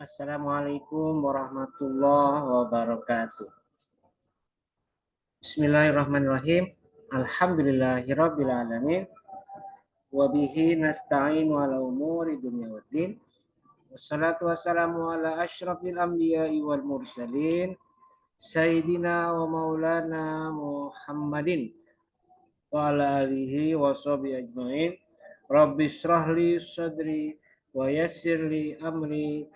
Assalamualaikum warahmatullahi wabarakatuh. Bismillahirrahmanirrahim. Alhamdulillahirabbil alamin. Wa bihi nasta'in ala umuri dunya waddin. Wassalatu wassalamu ala asyrafil anbiya'i wal mursalin. Sayyidina wa maulana Muhammadin wa ala alihi wa sahbihi ajmain. Rabbi shrah li sadri wa yassir li amri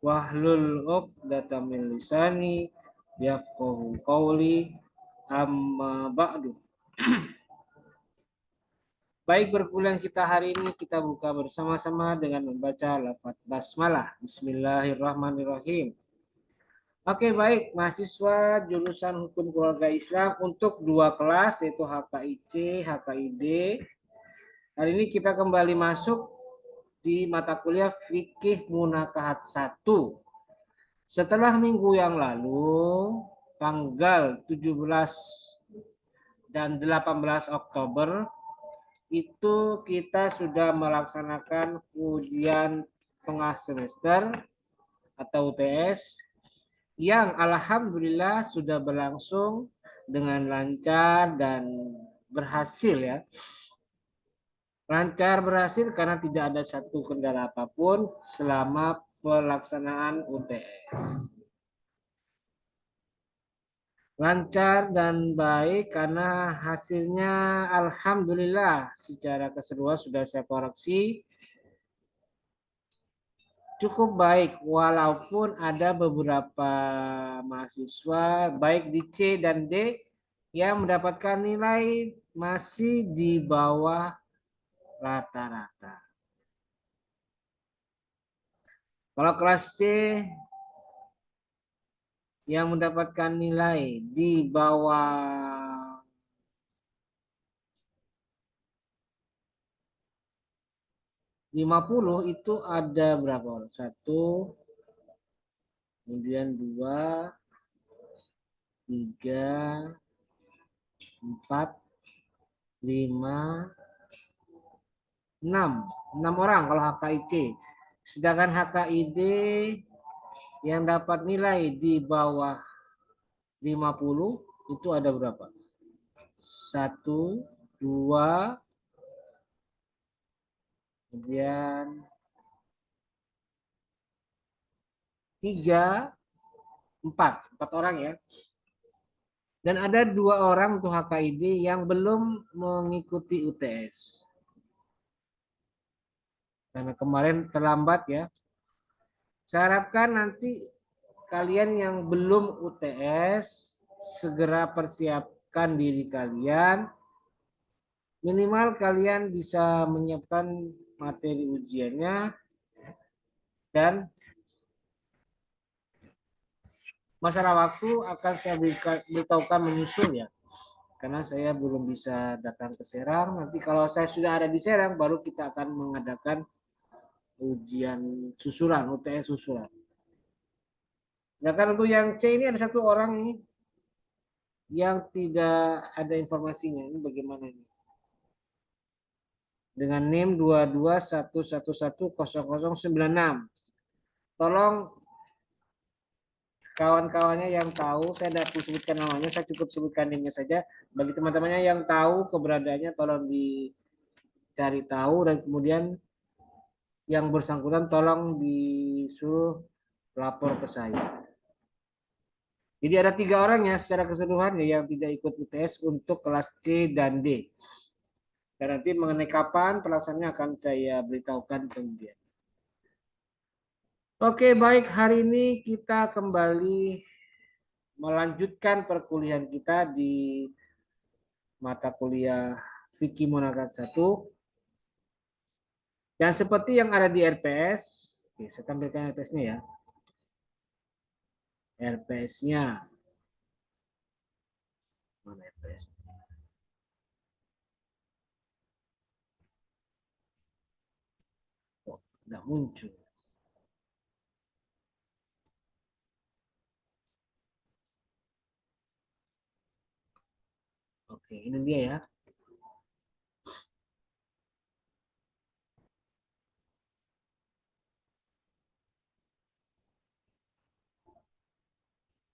wahlul 'uqdatam min lisani yafqahu qawli amma ba'du. Baik, berkuliah kita hari ini kita buka bersama-sama dengan membaca lafaz basmalah. Bismillahirrahmanirrahim. Oke, baik, mahasiswa jurusan Hukum Keluarga Islam untuk dua kelas yaitu HKIC, HKID. Hari ini kita kembali masuk di mata kuliah Fikih Munakahat 1. Setelah minggu yang lalu, tanggal 17 dan 18 Oktober, itu kita sudah melaksanakan ujian tengah semester atau UTS yang alhamdulillah sudah berlangsung dengan lancar dan berhasil ya. Lancar berhasil karena tidak ada satu kendala apapun selama pelaksanaan UTS. Lancar dan baik karena hasilnya alhamdulillah secara keseluruhan sudah saya koreksi cukup baik walaupun ada beberapa mahasiswa baik di C dan D yang mendapatkan nilai masih di bawah rata-rata. Kalau kelas C yang mendapatkan nilai di bawah 50 itu ada berapa orang? 1, kemudian 2, 3, 4, 5, 6. 6 orang kalau HKIC. Sedangkan HKID yang dapat nilai di bawah 50 itu ada berapa? 1, 2, kemudian 3, 4 orang ya. Dan ada 2 orang untuk HKID yang belum mengikuti UTS. Karena kemarin terlambat ya. Saya harapkan nanti kalian yang belum UTS segera persiapkan diri kalian. Minimal kalian bisa menyiapkan materi ujiannya dan masalah waktu akan saya beritahukan menyusul ya. Karena saya belum bisa datang ke Serang. Nanti kalau saya sudah ada di Serang baru kita akan mengadakan ujian susulan, UTS susulan. Nah, kan untuk yang C ini ada 1 orang nih yang tidak ada informasinya. Ini bagaimana ini? Dengan NIM 2211100096. Tolong kawan-kawannya yang tahu, saya tidak perlu sebutkan namanya, saya cukup sebutkan NIM-nya saja. Bagi teman-temannya yang tahu keberadaannya tolong dicari tahu dan kemudian yang bersangkutan tolong disuruh lapor ke saya. Jadi ada 3 orang ya secara keseluruhan yang tidak ikut UTS untuk kelas C dan D. Dan nanti mengenai kapan pelaksanaannya akan saya beritahukan kemudian. Oke, baik, hari ini kita kembali melanjutkan perkuliahan kita di mata kuliah Fikih Munakahat 1. Dan seperti yang ada di RPS, oke, saya tampilkan RPS-nya ya. RPS-nya. Mana RPS? Oh, tidak muncul. Oke, ini dia ya.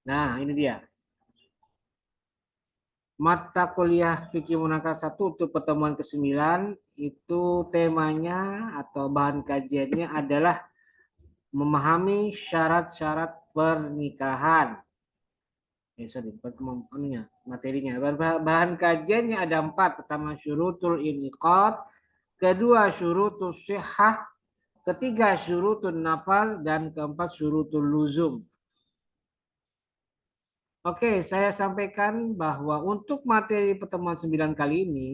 Nah, ini dia. Mata kuliah Fikih Munakar 1 untuk pertemuan ke-9 itu temanya atau bahan kajiannya adalah memahami syarat-syarat pernikahan. Sorry, materinya. Bahan kajiannya ada 4. Pertama syurutul iniqad, kedua syurutul sihah, ketiga syurutul nafal, dan keempat syurutul luzum. Oke, saya sampaikan bahwa untuk materi pertemuan 9 kali ini,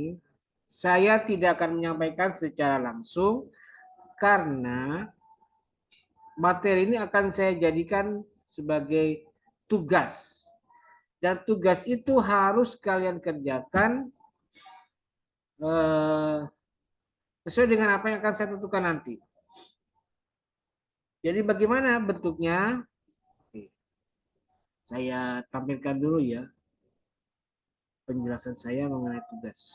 saya tidak akan menyampaikan secara langsung karena materi ini akan saya jadikan sebagai tugas. Dan tugas itu harus kalian kerjakan sesuai dengan apa yang akan saya tentukan nanti. Jadi bagaimana bentuknya? Saya tampilkan dulu ya penjelasan saya mengenai tugas.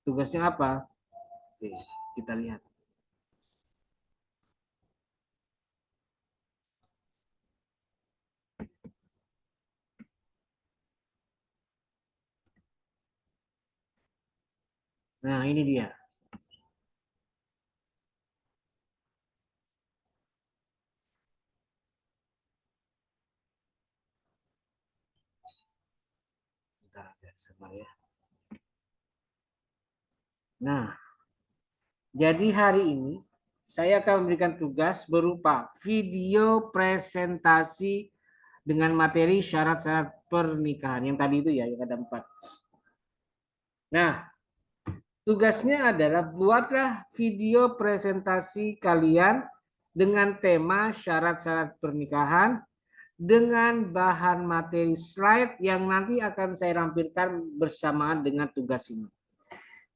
Tugasnya apa? Oke, kita lihat. Nah, ini dia. Bentar, agak sabar ya. Nah, jadi hari ini saya akan memberikan tugas berupa video presentasi dengan materi syarat-syarat pernikahan. Yang tadi itu ya, yang ada 4. Nah, tugasnya adalah buatlah video presentasi kalian dengan tema syarat-syarat pernikahan dengan bahan materi slide yang nanti akan saya tampilkan bersamaan dengan tugas ini.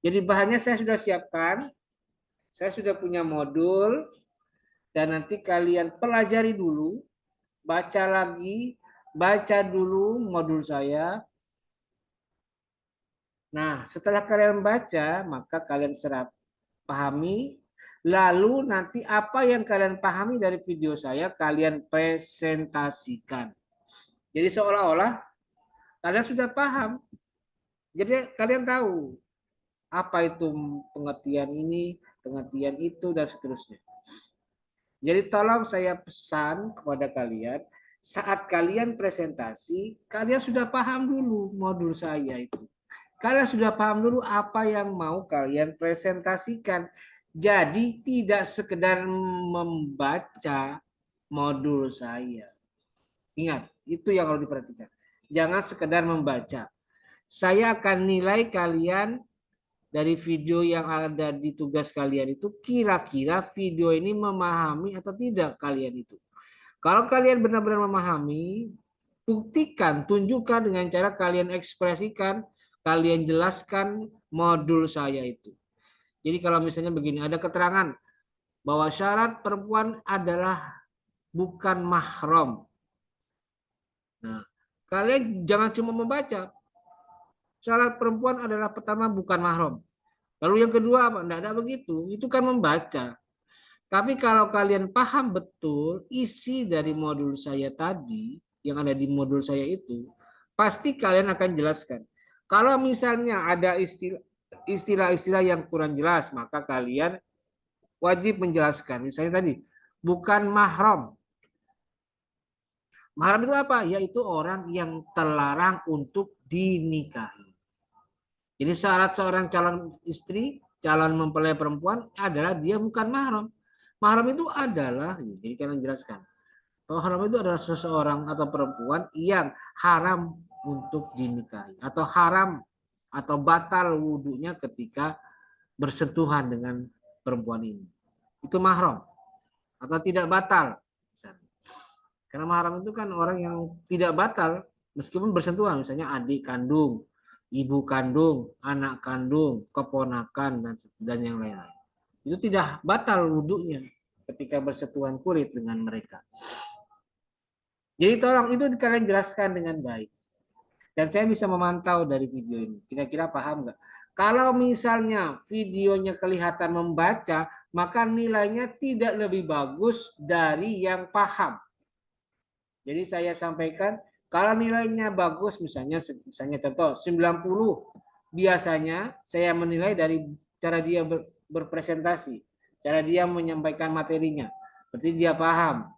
Jadi bahannya saya sudah siapkan, saya sudah punya modul, dan nanti kalian pelajari dulu, baca lagi, baca dulu modul saya. Nah, setelah kalian baca, maka kalian serap, pahami, lalu nanti apa yang kalian pahami dari video saya, kalian presentasikan. Jadi seolah-olah kalian sudah paham. Jadi kalian tahu apa itu pengertian ini, pengertian itu, dan seterusnya. Jadi tolong saya pesan kepada kalian, saat kalian presentasi, kalian sudah paham dulu modul saya itu. Kalian sudah paham dulu apa yang mau kalian presentasikan. Jadi tidak sekedar membaca modul saya. Ingat, itu yang harus diperhatikan. Jangan sekedar membaca. Saya akan nilai kalian dari video yang ada di tugas kalian itu, kira-kira video ini memahami atau tidak kalian itu. Kalau kalian benar-benar memahami, buktikan, tunjukkan dengan cara kalian ekspresikan, kalian jelaskan modul saya itu. Jadi kalau misalnya begini, ada keterangan bahwa syarat perempuan adalah bukan mahram. Nah, kalian jangan cuma membaca. Syarat perempuan adalah pertama bukan mahram. Lalu yang kedua apa? Tidak ada begitu. Itu kan membaca. Tapi kalau kalian paham betul isi dari modul saya tadi, yang ada di modul saya itu, pasti kalian akan jelaskan. Kalau misalnya ada istilah-istilah yang kurang jelas, maka kalian wajib menjelaskan. Misalnya tadi, bukan mahram. Mahram itu apa? Yaitu orang yang terlarang untuk dinikahi. Jadi syarat seorang calon istri, calon mempelai perempuan adalah dia bukan mahram. Mahram itu adalah, jadi kalian jelaskan. Mahram itu adalah seseorang atau perempuan yang haram untuk dinikahi. Atau haram atau batal wudhunya ketika bersentuhan dengan perempuan ini. Itu mahram. Atau tidak batal. Karena mahram itu kan orang yang tidak batal meskipun bersentuhan. Misalnya adik kandung, ibu kandung, anak kandung, keponakan, dan yang lain-lain. Itu tidak batal wudhunya ketika bersentuhan kulit dengan mereka. Jadi tolong itu kalian jelaskan dengan baik. Dan saya bisa memantau dari video ini. Kira-kira paham nggak? Kalau misalnya videonya kelihatan membaca, maka nilainya tidak lebih bagus dari yang paham. Jadi saya sampaikan kalau nilainya bagus misalnya contoh 90, biasanya saya menilai dari cara dia berpresentasi, cara dia menyampaikan materinya. Berarti dia paham.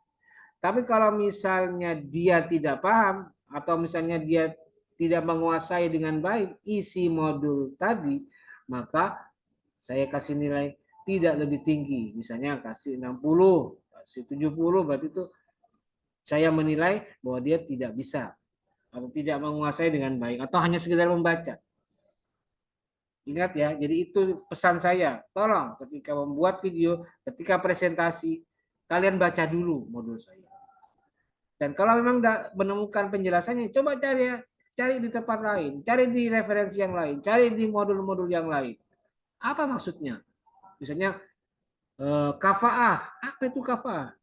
Tapi kalau misalnya dia tidak paham atau misalnya dia tidak menguasai dengan baik isi modul tadi, maka saya kasih nilai tidak lebih tinggi. Misalnya kasih 60, kasih 70, berarti itu saya menilai bahwa dia tidak bisa atau tidak menguasai dengan baik atau hanya sekedar membaca. Ingat ya, jadi itu pesan saya. Tolong ketika membuat video, ketika presentasi, kalian baca dulu modul saya. Dan kalau memang tidak menemukan penjelasannya, coba cari di tempat lain, cari di referensi yang lain, cari di modul-modul yang lain. Apa maksudnya? Misalnya kafaah. Apa itu kafaah?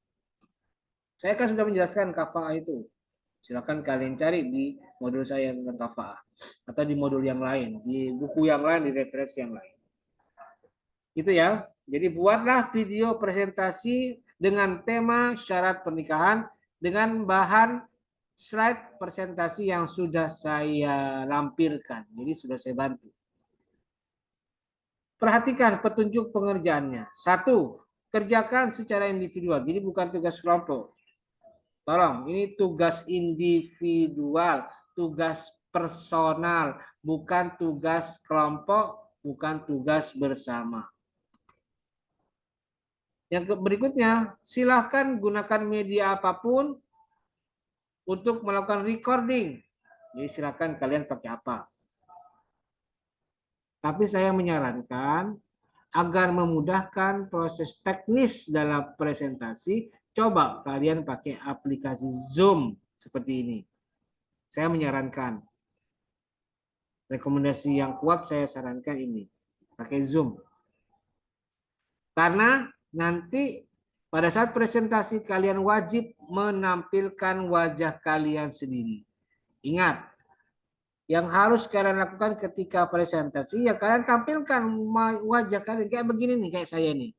Saya kan sudah menjelaskan kafaah itu. Silakan kalian cari di modul saya tentang kafaah atau di modul yang lain, di buku yang lain, di referensi yang lain. Itu ya. Jadi buatlah video presentasi dengan tema syarat pernikahan dengan bahan slide presentasi yang sudah saya lampirkan. Jadi sudah saya bantu. Perhatikan petunjuk pengerjaannya. Satu, kerjakan secara individual. Jadi bukan tugas kelompok. Tolong, ini tugas individual, tugas personal, bukan tugas kelompok, bukan tugas bersama. Yang berikutnya, silahkan gunakan media apapun untuk melakukan recording. Jadi silahkan kalian pakai apa. Tapi saya menyarankan agar memudahkan proses teknis dalam presentasi, coba kalian pakai aplikasi Zoom seperti ini. Saya menyarankan. Rekomendasi yang kuat saya sarankan ini. Pakai Zoom. Karena nanti pada saat presentasi kalian wajib menampilkan wajah kalian sendiri. Ingat, yang harus kalian lakukan ketika presentasi ya kalian tampilkan wajah kalian kayak begini nih, kayak saya nih.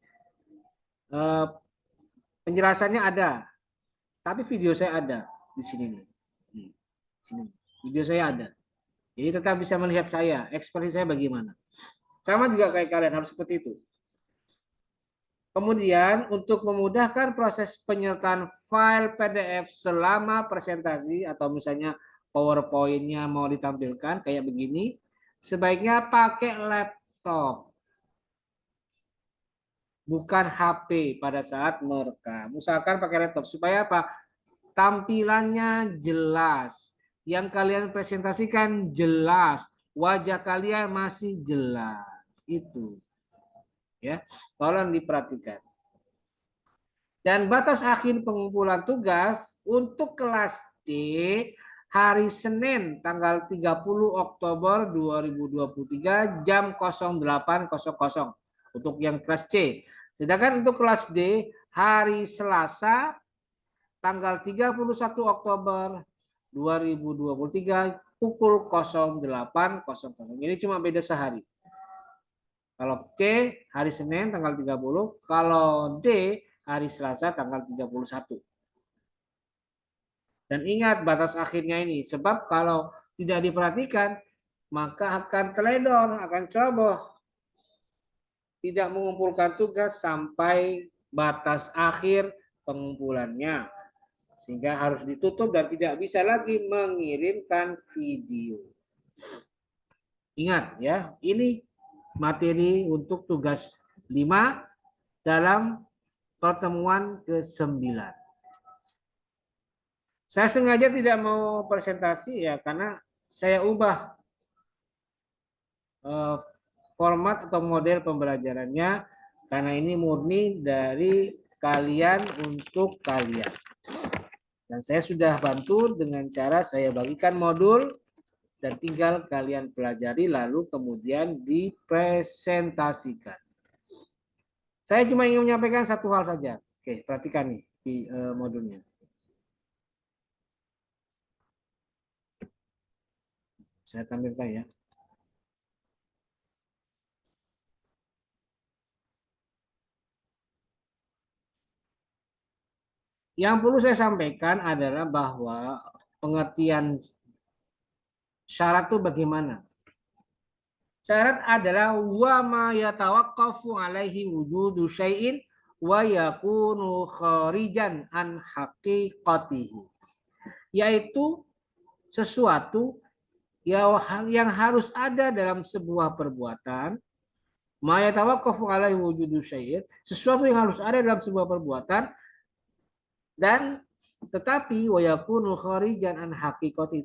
Penjelasannya ada, tapi video saya ada di sini nih. Sini. Video saya ada. Jadi tetap bisa melihat saya, ekspresi saya bagaimana. Sama juga kayak kalian harus seperti itu. Kemudian untuk memudahkan proses penyertaan file PDF selama presentasi atau misalnya PowerPoint-nya mau ditampilkan kayak begini, sebaiknya pakai laptop. Bukan HP pada saat merekam. Usahakan pakai laptop supaya apa? Tampilannya jelas. Yang kalian presentasikan jelas. Wajah kalian masih jelas. Itu. Ya, tolong diperhatikan. Dan batas akhir pengumpulan tugas untuk kelas D hari Senin tanggal 30 Oktober 2023 jam 08.00 untuk yang kelas C. Sedangkan untuk kelas D hari Selasa tanggal 31 Oktober 2023 pukul 08.00. Jadi cuma beda sehari. Kalau C hari Senin tanggal 30, kalau D hari Selasa tanggal 31. Dan ingat batas akhirnya ini, sebab kalau tidak diperhatikan, maka akan teledor, akan ceroboh. Tidak mengumpulkan tugas sampai batas akhir pengumpulannya. Sehingga harus ditutup dan tidak bisa lagi mengirimkan video. Ingat ya, ini materi untuk tugas 5 dalam pertemuan ke-9. Saya sengaja tidak mau presentasi ya karena saya ubah format atau model pembelajarannya karena ini murni dari kalian untuk kalian. Dan saya sudah bantu dengan cara saya bagikan modul dan tinggal kalian pelajari lalu kemudian dipresentasikan. Saya cuma ingin menyampaikan satu hal saja. Oke, perhatikan nih di modulnya. Saya tampilkan ya. Yang perlu saya sampaikan adalah bahwa pengertian syarat itu bagaimana? Syarat adalah wa ma yatawaqqafu alaihi wujudu syai'in wa yakunu kharijan an haqiqatihi. Yaitu sesuatu yang harus ada dalam sebuah perbuatan, ma yatawaqqafu alaihi wujudu syai'in, sesuatu yang harus ada dalam sebuah perbuatan dan tetapi wa yakunu kharijan an haqiqati,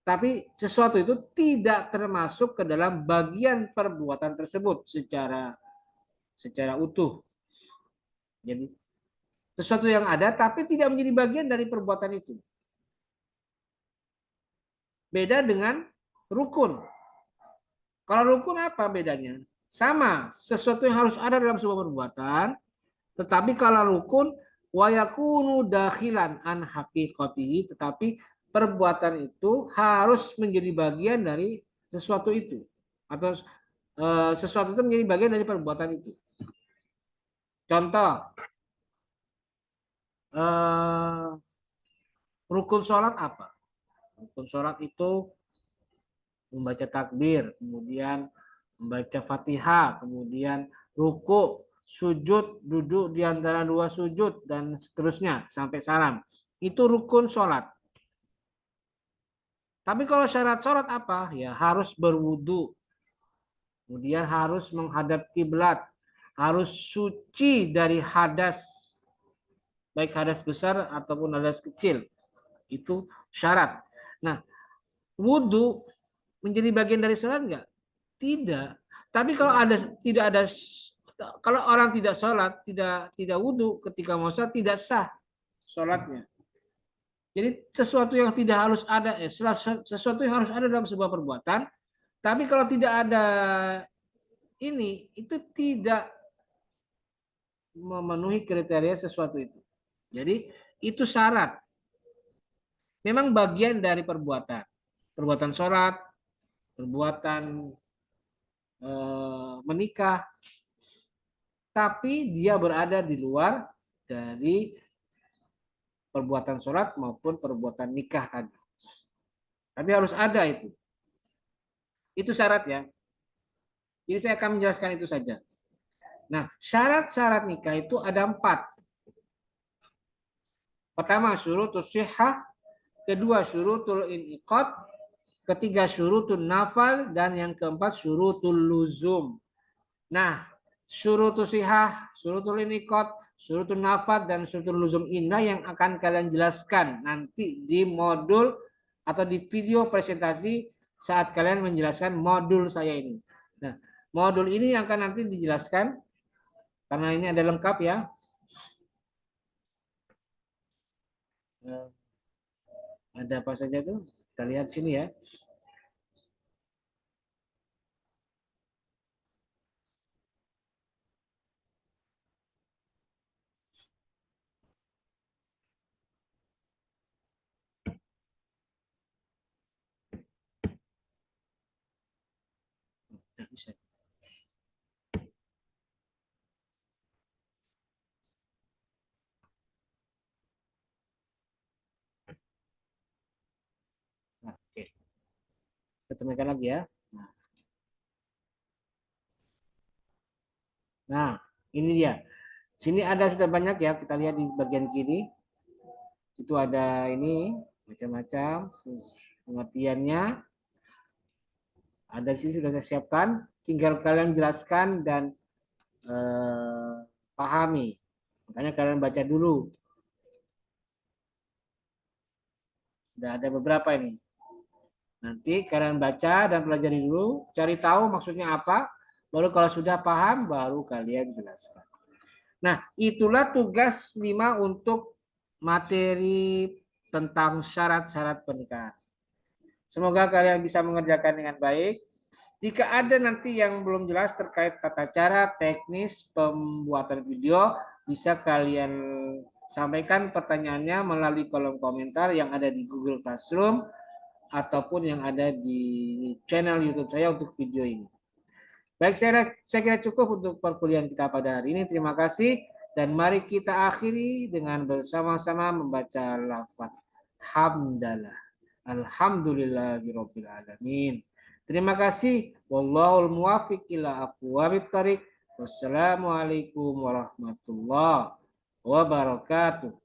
tapi sesuatu itu tidak termasuk ke dalam bagian perbuatan tersebut secara utuh. Jadi sesuatu yang ada tapi tidak menjadi bagian dari perbuatan itu. Beda dengan rukun. Kalau rukun apa bedanya? Sama, sesuatu yang harus ada dalam sebuah perbuatan, tetapi kalau rukun wayakunu dakhilan an haqiqatihi, tetapi perbuatan itu harus menjadi bagian dari sesuatu itu, atau sesuatu itu menjadi bagian dari perbuatan itu. Contoh, rukun sholat apa? Rukun sholat itu membaca takbir, kemudian membaca Fatihah, kemudian ruku, sujud, duduk di antara dua sujud, dan seterusnya sampai salam. Itu rukun sholat. Tapi kalau syarat sholat apa? Ya harus berwudu, kemudian harus menghadap kiblat, harus suci dari hadas, baik hadas besar ataupun hadas kecil. Itu syarat. Nah, wudu menjadi bagian dari sholat enggak? Tidak. Tapi kalau tidak ada, kalau orang tidak sholat, tidak wudhu ketika mau sholat, tidak sah sholatnya. Jadi sesuatu yang tidak harus ada, sesuatu yang harus ada dalam sebuah perbuatan, tapi kalau tidak ada ini, itu tidak memenuhi kriteria sesuatu itu. Jadi itu syarat. Memang bagian dari perbuatan. Perbuatan sholat, perbuatan menikah, tapi dia berada di luar dari perbuatan sholat maupun perbuatan nikah tadi. Tapi harus ada itu. Itu syarat ya. Jadi saya akan menjelaskan itu saja. Nah, syarat-syarat nikah itu ada 4. Pertama, syurutul sihhah. Kedua, syurutul iniqad. Ketiga, syurutul nafal. Dan yang keempat, syurutul luzum. Nah, syurutul sihhah, syurutul iniqad, syurutul nafal, dan syurutul luzum inilah yang akan kalian jelaskan nanti di modul atau di video presentasi saat kalian menjelaskan modul saya ini. Nah, modul ini yang akan nanti dijelaskan karena ini ada lengkap ya. Ada apa saja tuh? Kita lihat sini ya. Nah, bisa. Nah, oke. Kita temukan lagi ya. Nah, ini dia. Sini ada sudah banyak ya, kita lihat di bagian kiri. Itu ada ini macam-macam pengertiannya. Ada di sini sudah saya siapkan, tinggal kalian jelaskan dan pahami. Makanya kalian baca dulu. Sudah ada beberapa ini. Nanti kalian baca dan pelajari dulu, cari tahu maksudnya apa. Baru kalau sudah paham, baru kalian jelaskan. Nah, itulah tugas 5 untuk materi tentang syarat-syarat pernikahan. Semoga kalian bisa mengerjakan dengan baik. Jika ada nanti yang belum jelas terkait tata cara teknis pembuatan video, bisa kalian sampaikan pertanyaannya melalui kolom komentar yang ada di Google Classroom ataupun yang ada di channel YouTube saya untuk video ini. Baik, saya kira cukup untuk perkuliahan kita pada hari ini. Terima kasih. Dan mari kita akhiri dengan bersama-sama membaca lafaz hamdalah. Alhamdulillahirabbil alamin. Terima kasih. Wallahul muwaffiq ila aqwamit thariq. Wassalamualaikum warahmatullahi wabarakatuh.